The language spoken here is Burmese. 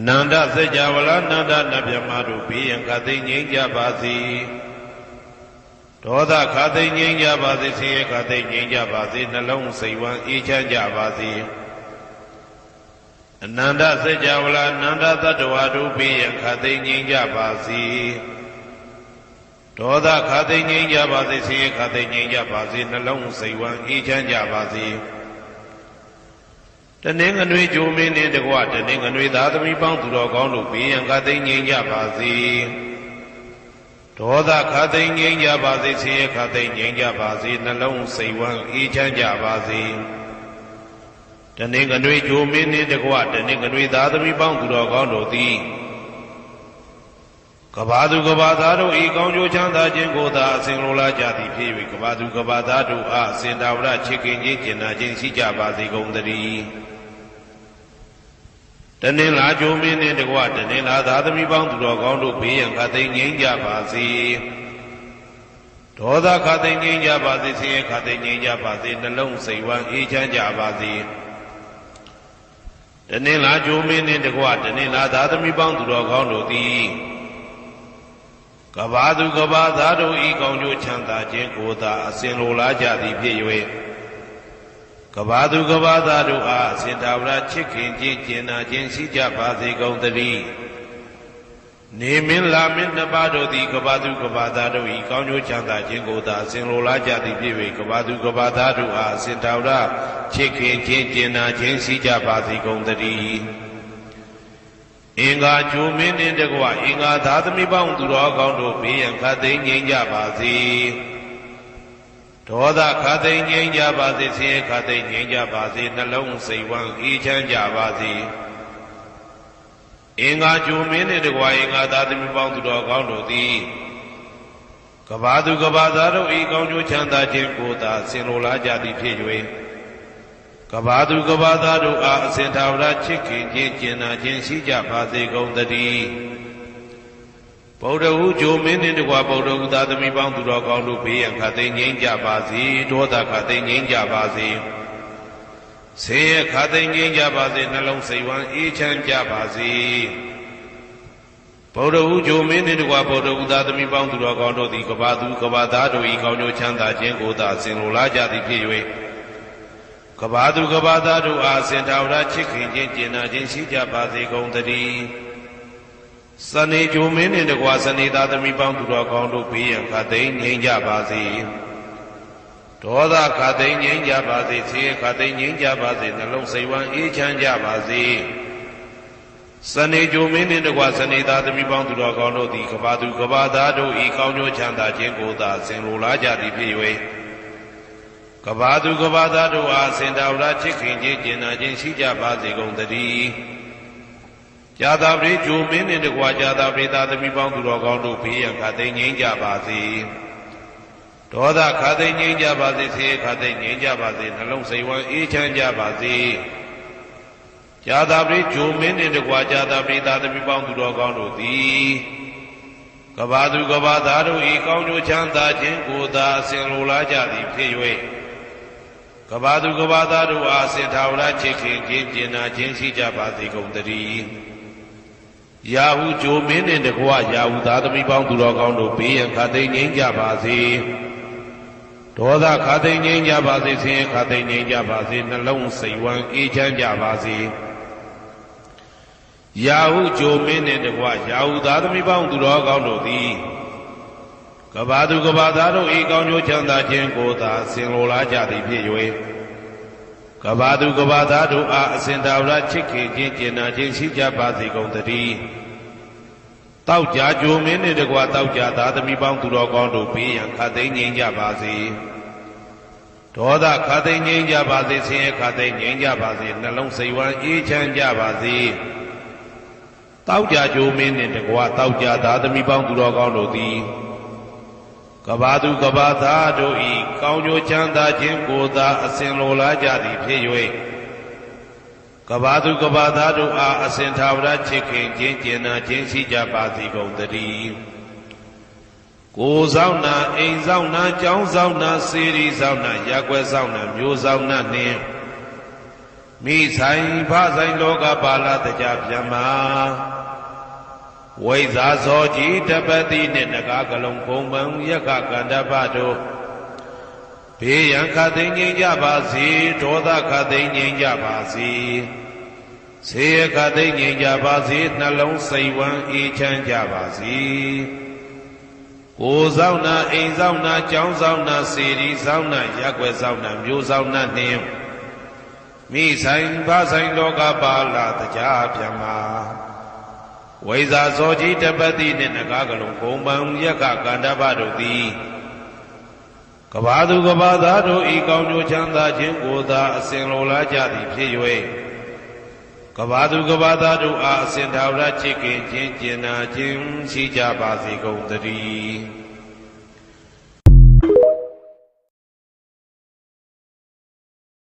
နန္ဒစัจ java လာနန္ဒနဗျမတို့ဘေးရန်ခသိငြိမ်းကြပါစေဒေါသခသိငြိမ်းကြပါစေဆင်းရဲခသိငြိမ်းကြပါစေနှလုံးစိတ်ဝမ်းအေးချမ်းကြပါစေအနန္တစัจ java လာနန္ဒသတ္တဝါတို့ဘေးရန်ခသိငြိမ်းကြပါစေဒေါသခသိငြိမ်းကြပါစေဆင်းရဲခသိငြိမ်းကြပါစေနှလုံးစိတ်ဝမ်းအေးချမ်းကြပါစေတနင်္ဂနွေဂျိုမင်းနှင့်တကွတနင်္ဂနွေသားသမီးပေါင်းသူတော်ကောင်းတို့ဘေးရန်ခသိငြိမ်းကြပါစေဒေါသခသိငြိမ်းကြပါစေဆင်းရဲခသိငြိမ်းကြပါစေနှလုံးစိတ်ဝမ်းအေးချမ်းကြပါစေတနင်္ဂနွေဂျိုမင်းနှင့်တကွတနင်္ဂနွေသားသမီးပေါင်းသူတော်ကောင်းတို့သည်ကဘာသူကဘာသားတို့ဤကောင်းကျိုးချမ်းသာခြင်းကိုသာအစဉ်လိုလားကြသည်ဖြစ်၍ကဘာသူကဘာသားတို့အားအစဉ်တာဝရချစ်ခင်ခြင်းကျင်နာခြင်းရှိကြပါစေကုန်သတည်းတနင်္လာဂျိုမင်းနှင့်တကွတနင်္လာသားသမီးပေါင်းသူတော်ကောင်းတို့ဘေးရန်ခသိငြိမ်းကြပါစေဒေါသခသိငြိမ်းကြပါစေဆင်းရဲခသိငြိမ်းကြပါစေနှလုံးစိတ်ဝမ်းအေးချမ်းကြပါစေတနင်္လာဂျိုမင်းနှင့်တကွတနင်္လာသားသမီးပေါင်းသူတော်ကောင်းတို့သည်ကဘာသူကဘာသားတို့ဤကောင်းကျိုးချမ်းသာခြင်းကိုသာအစဉ်လိုလားကြသည်ဖြစ်၍ကဘာသူကဘာသားတို့အားအစဉ်တာဝရချစ်ခင်ခြင်းကျင်နာခြင်းရှိကြပါစေကုန်သတည်းနေမင်းလာမင်းနှစ်ပါးတို့သည်ကဘာသူကဘာသားတို့ဤကောင်းကျိုးချမ်းသာခြင်းကိုသာအစဉ်လိုလားကြသည်ဖြစ်၍ကဘာသူကဘာသားတို့အားအစဉ်တာဝရချစ်ခင်ခြင်းကျင်နာခြင်းရှိကြပါစေကုန်သတည်းအင်္ဂါဂျိုမင်းနှင့်တကွအင်္ဂါသားသမီးပေါင်းသူတော်ကောင်းတို့ဘေးရန်ခသိငြိမ်းကြပါစေဒေါသခသိငြိမ်းကြပါစေဆင်းရဲခသိငြိမ်းကြပါစေနှလုံးစိတ်ဝမ်းအေးချမ်းကြပါစေအင်္ဂါဂျိုမင်းနှင့်တကွအင်္ဂါသားသမီးပေါင်းသူတော်ကောင်းတို့သည်ကဘာသူကဘာသားတို့ဤကောင်းကျိုးချမ်းသာခြင်းကိုသာဆင်လိုလားကြသည်ဖြစ်၍ကဘာသူကဘာသားတို့အားအစဉ်ထာဝရချစ်ခင်ခြင်းကျင်နာခြင်းရှိကြပါစေကုန်သတည်းဗုဒ္ဓဟူဂျိုမင်းနှင့်တကွဗုဒ္ဓဟူသားသမီးပေါင်းသူတော်ကောင်းတို့ဘေးရန်ခသိငြိမ်းကြပါစေဒေါသခသိငြိမ်းကြပါစေဆင်းရဲခသိငြိမ်းကြပါစေနှလုံးစိတ်ဝမ်းအေးချမ်းကြပါစေဗုဒ္ဓဟူဂျိုမင်းနှင့်တကွဗုဒ္ဓဟူသားသမီးပေါင်းသူတော်ကောင်းတို့သည်ကဘာသူကဘာသားတို့ဤကောင်းကျိုးချမ်းသာခြင်းကိုသာဆင်လိုလားကြသည်ဖြစ်၍ကဘာသူကဘာသားတို့အားစင်ထာဝရချစ်ခင်ခြင်းကျင်နာခြင်းရှိကြပါစေကုန်သတည်းစနေဂျိုမင်းနှင့်တကွစနေသားသမီးပေါင်းသူတော်ကောင်းတို့ဘေးရန်ခသိငြိမ်းကြပါစေဒေါသခသိငြိမ်းကြပါစေဆင်းရဲခသိငြိမ်းကြပါစေနှလုံးစိတ်ဝမ်းအေးချမ်းကြပါစေစနေဂျိုမင်းနှင့်တကွစနေသားသမီးပေါင်းသူတော်ကောင်းတို့သည်ကဘာသူကဘာသားတို့ဤကောင်းကျိုးချမ်းသာခြင်းကိုသာဆင်လိုလားကြသည်ဖြစ်၍ကဘာသူကဘာသားတို့အားစင်တာဝရချစ်ခင်ခြင်းကျင်နာခြင်းရှိကြပါစေကုန်သတည်းဇာတာပရိဂျိုမင်းနှင့်တကွာဇာတာပရိသားသမီးပေါင်းသူတော်ကောင်းတို့ဘေးရန်ခသိငြိမ်းကြပါစေဒေါသခသိငြိမ်းကြပါစေဆင်းရဲခသိငြိမ်းကြပါစေနှလုံးစိတ်ဝမ်းအေးချမ်းကြပါစေဇာတာပရိဂျိုမင်းနှင့်တကွာဇာတာပရိသားသမီးပေါင်းသူတော်ကောင်းတို့သည်ကဘာသူကဘာသားတို့ဤကောင်းကျိုးချမ်းသာခြင်းကိုသာအစဉ်လိုလားကြသည်ဖြစ်၍ကဘာသူကဘာသားတို့အားစင်ထာဝရချစ်ခင်ခြင်းကျင်နာခြင်းရှိကြပါစေကုန်သတည်းယာဟုဂျိုမင်းနှင့်တကွယာဟုသားသမီးပေါင်းသူတော်ကောင်းတို့ဘေးရန်ခသိငြိမ်းကြပါစေဒေါသခသိငြိမ်းကြပါစေဆင်းရဲခသိငြိမ်းကြပါစေနှလုံးစိတ်ဝမ်းအေးချမ်းကြပါစေယာဟုဂျိုမင်းနှင့်တကွယာဟုသားသမီးပေါင်းသူတော်ကောင်းတို့သည်ကဘာသူကဘာသားတို့ဤကောင်းကျိုးချမ်းသာခြင်းကိုသာဆင်လိုလားကြသည်ဖြစ်၍ကဘာသူကဘာသားတို့အားအစဉ်တာဝရချစ်ခင်ခြင်းကျင်နာခြင်းရှိကြပါစေကုန်သတည်းတောက်ကြဂျိုမင်းနှင့်တကွတောက်ကြသားသမီးပေါင်းသူတော်ကောင်းတို့ဘေးရန်ခသိငြိမ်းကြပါစေဒေါသခသိငြိမ်းကြပါစေဆင်းရဲခသိငြိမ်းကြပါစေနှလုံးစိတ်ဝမ်းအေးချမ်းကြပါစေတောက်ကြဂျိုမင်းနှင့်တကွတောက်ကြသားသမီးပေါင်းသူတော်ကောင်းတို့သည်ကဘာသူကဘာသားတို့ဤကောင်းကျိုးချမ်းသာခြင်းကိုသာအစဉ်လိုလားကြသည်ဖြစ်၍ကဘာသူကဘာသားတို့အားအစဉ်ထာဝရချစ်ခင်ခြင်းကျင်နာခြင်းရှိကြပါစေကုန်သတည်းကိုယ်ဆောင်နာအိမ်ဆောင်နာကျောင်းဆောင်နာစေရီဆောင်နာရပ်ကွက်ဆောင်နာမြို့ဆောင်နာနှင့် မိဆိုင်ဖဆိုင်လောကပါဠတကြဗျမဝိဇာဇောကြီးတပတိနှင့်နဂါကလုံးဘုံပံယက္ခကန္တပတို့ဘေးရန်ခသိမ့်ငြိမ်ကြပါစေဒေါသခသိမ့်ငြိမ်ကြပါစေဆေးရခသိမ့်ငြိမ်ကြပါစေနှလုံးစိတ်ဝမ်းအေးချမ်းကြပါစေကိုယ်ဆောင်နာအိမ်ဆောင်နာကျောင်းဆောင်နာစေတီဆောင်နာရက်ွယ်ဆောင်နာမြို့ဆောင်နာနှင်းမိဆိုင်ဖဆိုင်လောကပါဠတကြဗျမဝိဇာဇောကြီးတပတိနှင့်နဂါကလုံးဘုံပံယက္ခကန္တပတို့သည်ကဘာသူကဘာသားတို့ဤကောင်းကျိုးချမ်းသာခြင်းကိုသာအစဉ်လိုလားကြသည်ဖြစ်၍ကဘာသူကဘာသားတို့အားအစဉ်ထာဝရချစ်ခင်ခြင်းကျင်နာခြင်းရှိကြပါစေကုန်သတည်း